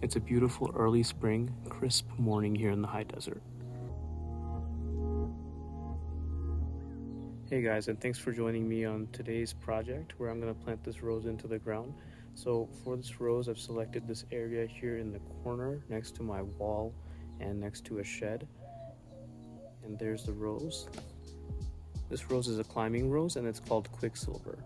It's a beautiful early spring, crisp morning here in the high desert. Hey guys, and thanks for joining me on today's project where I'm going to plant this rose into the ground. So for this rose, I've selected this area here in the corner next to my wall and next to a shed. And there's the rose. This rose is a climbing rose and it's called Quicksilver.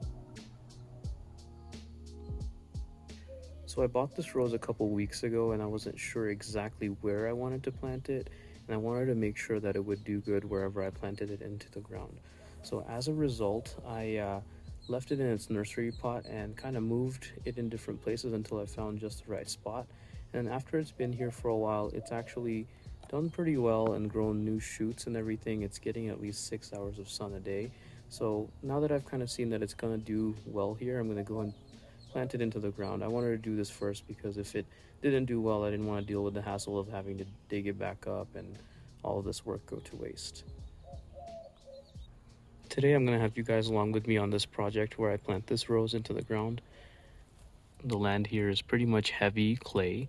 So I bought this rose a couple weeks ago and I wasn't sure exactly where I wanted to plant it, and I wanted to make sure that it would do good wherever I planted it into the ground. So as a result, I left it in its nursery pot and kind of moved it in different places until I found just the right spot. And after it's been here for a while, it's actually done pretty well and grown new shoots and everything. It's getting at least 6 hours of sun a day. So now that I've kind of seen that it's going to do well here, I'm going to go and plant it into the ground. I wanted to do this first because if it didn't do well, I didn't want to deal with the hassle of having to dig it back up and all of this work go to waste. Today I'm going to have you guys along with me on this project where I plant this rose into the ground. The land here is pretty much heavy clay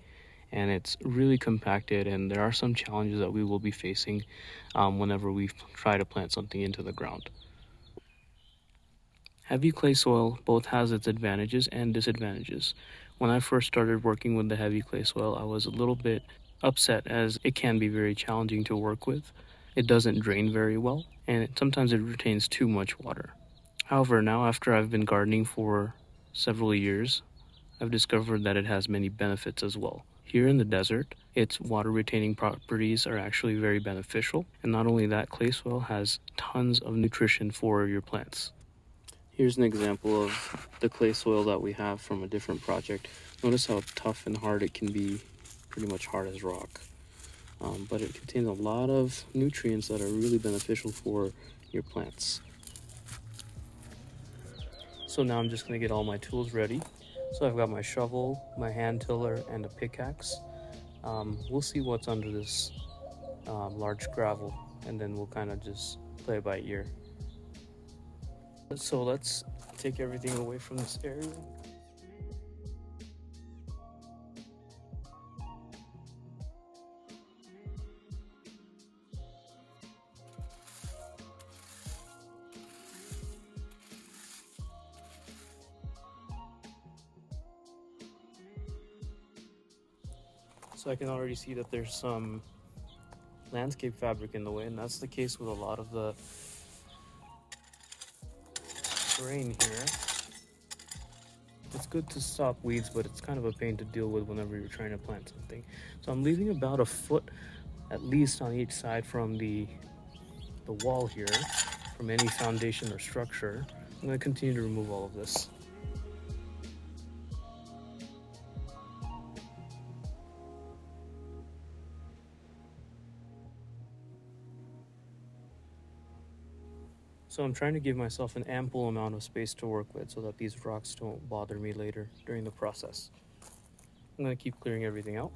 and it's really compacted, and there are some challenges that we will be facing whenever we try to plant something into the ground. Heavy clay soil both has its advantages and disadvantages. When I first started working with the heavy clay soil, I was a little bit upset as it can be very challenging to work with. It doesn't drain very well, and sometimes it retains too much water. However, now after I've been gardening for several years, I've discovered that it has many benefits as well. Here in the desert, its water retaining properties are actually very beneficial, and not only that, clay soil has tons of nutrition for your plants. Here's an example of the clay soil that we have from a different project. Notice how tough and hard it can be, pretty much hard as rock. But it contains a lot of nutrients that are really beneficial for your plants. So now I'm just going to get all my tools ready. So I've got my shovel, my hand tiller, and a pickaxe. We'll see what's under this large gravel, and then we'll kind of just play by ear. So let's take everything away from this area. So I can already see that there's some landscape fabric in the way, and that's the case with a lot of the terrain here. It's good to stop weeds, but it's kind of a pain to deal with whenever you're trying to plant something. So I'm leaving about a foot at least on each side from the wall here, from any foundation or structure. I'm going to continue to remove all of this. So I'm trying to give myself an ample amount of space to work with so that these rocks don't bother me later during the process. I'm going to keep clearing everything out.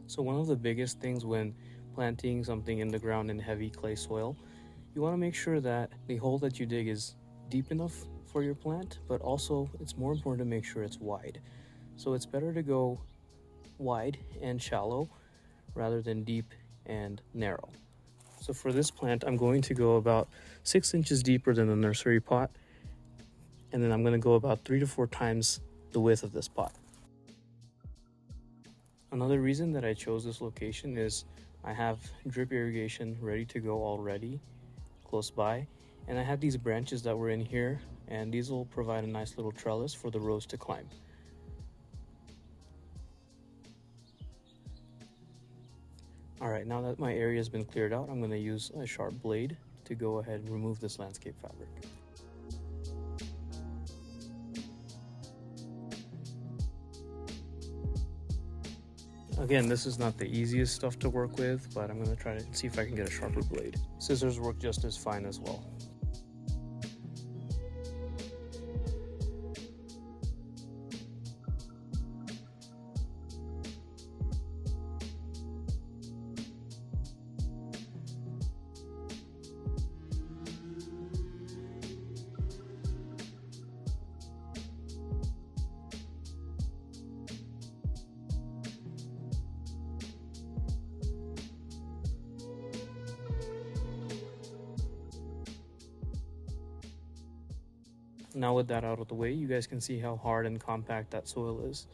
So one of the biggest things when planting something in the ground in heavy clay soil, you want to make sure that the hole that you dig is deep enough for your plant, but also it's more important to make sure it's wide. So it's better to go wide and shallow rather than deep and narrow. So for this plant, I'm going to go about 6 inches deeper than the nursery pot, and then I'm going to go about 3 to 4 times the width of this pot. Another reason that I chose this location is I have drip irrigation ready to go already close by, and I have these branches that were in here, and these will provide a nice little trellis for the rose to climb. Alright, now that my area has been cleared out, I'm going to use a sharp blade to go ahead and remove this landscape fabric. Again, this is not the easiest stuff to work with, but I'm going to try to see if I can get a sharper blade. Scissors work just as fine as well. Now with that out of the way, you guys can see how hard and compact that soil is.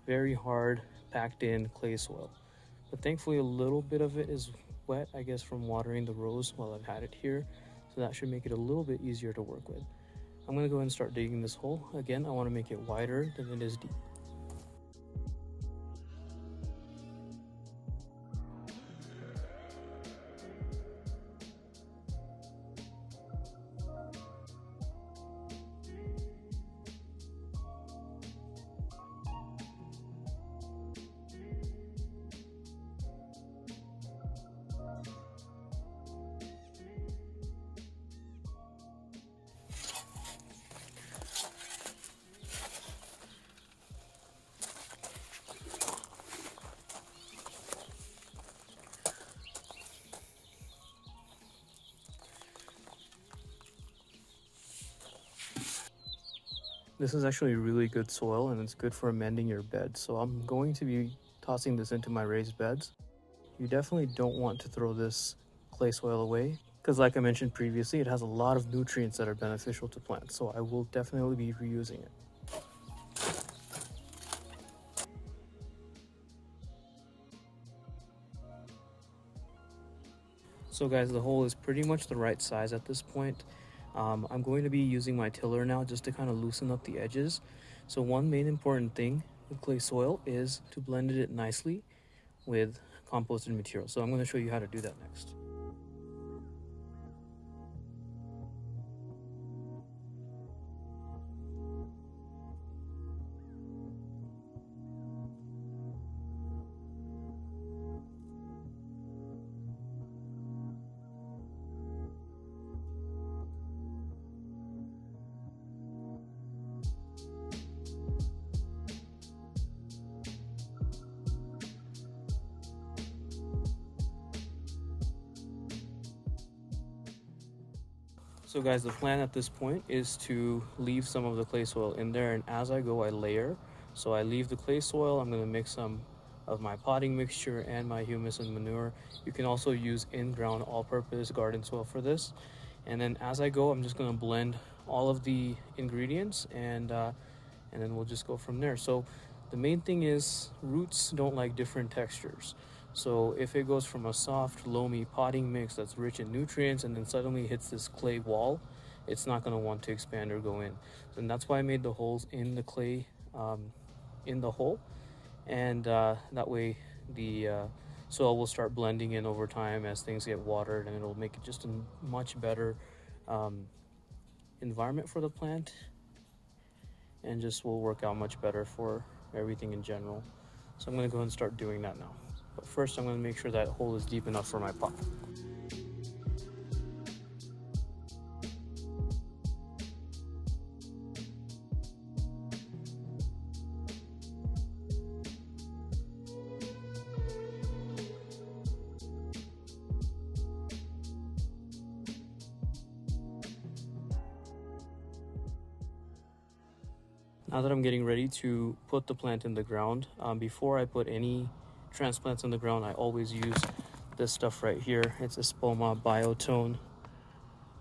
Very hard, packed in clay soil. But thankfully a little bit of it is wet, I guess, from watering the rose while I've had it here. So that should make it a little bit easier to work with. I'm gonna go ahead and start digging this hole. Again, I wanna make it wider than it is deep. This is actually really good soil and it's good for amending your bed. So I'm going to be tossing this into my raised beds. You definitely don't want to throw this clay soil away because, like I mentioned previously, it has a lot of nutrients that are beneficial to plants. So I will definitely be reusing it. So guys, the hole is pretty much the right size at this point. I'm going to be using my tiller now just to kind of loosen up the edges. So one main important thing with clay soil is to blend it nicely with composted material. So I'm going to show you how to do that next. So guys, the plan at this point is to leave some of the clay soil in there, and as I go I layer. So I leave the clay soil, I'm going to mix some of my potting mixture and my humus and manure. You can also use in-ground all-purpose garden soil for this. And then as I go, I'm just going to blend all of the ingredients and then we'll just go from there. So the main thing is roots don't like different textures. So if it goes from a soft, loamy potting mix that's rich in nutrients and then suddenly hits this clay wall, it's not going to want to expand or go in. And that's why I made the holes in the clay, in the hole. And that way the soil will start blending in over time as things get watered, and it'll make it just a much better um, environment for the plant, and just will work out much better for everything in general. So I'm going to go ahead and start doing that now. But first I'm going to make sure that hole is deep enough for my pot. Now that I'm getting ready to put the plant in the ground, before I put any transplants in the ground, I always use this stuff right here. It's a Spoma Biotone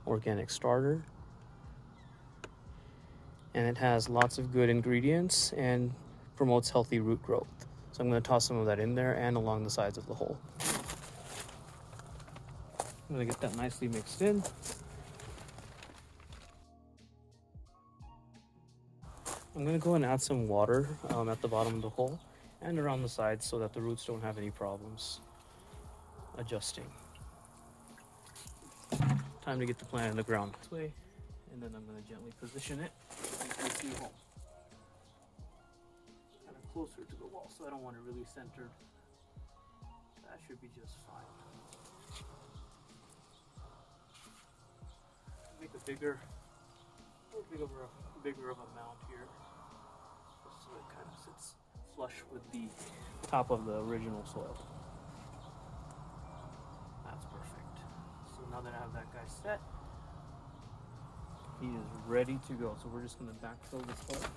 organic starter. And it has lots of good ingredients and promotes healthy root growth. So I'm going to toss some of that in there and along the sides of the hole. I'm going to get that nicely mixed in. I'm going to go and add some water at the bottom of the hole and around the sides so that the roots don't have any problems adjusting. Time to get the plant in the ground this way, and then I'm going to gently position it into the hole. Kind of closer to the wall, so I don't want it really centered. That should be just fine. Make a bigger of a mound here, just so it kind of sits flush with the top of the original soil. That's perfect. So now that I have that guy set, he is ready to go. So we're just going to backfill this hole.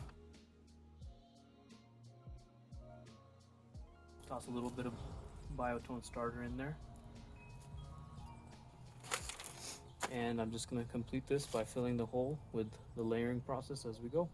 Toss a little bit of Biotone starter in there. And I'm just going to complete this by filling the hole with the layering process as we go.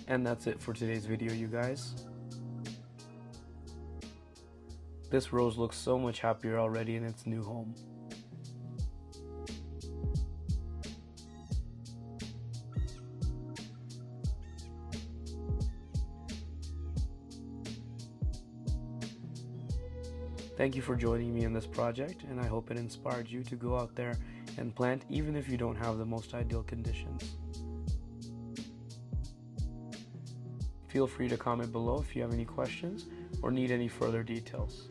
And that's it for today's video, you guys. This rose looks so much happier already in its new home. Thank you for joining me in this project, and I hope it inspired you to go out there and plant even if you don't have the most ideal conditions. Feel free to comment below if you have any questions or need any further details.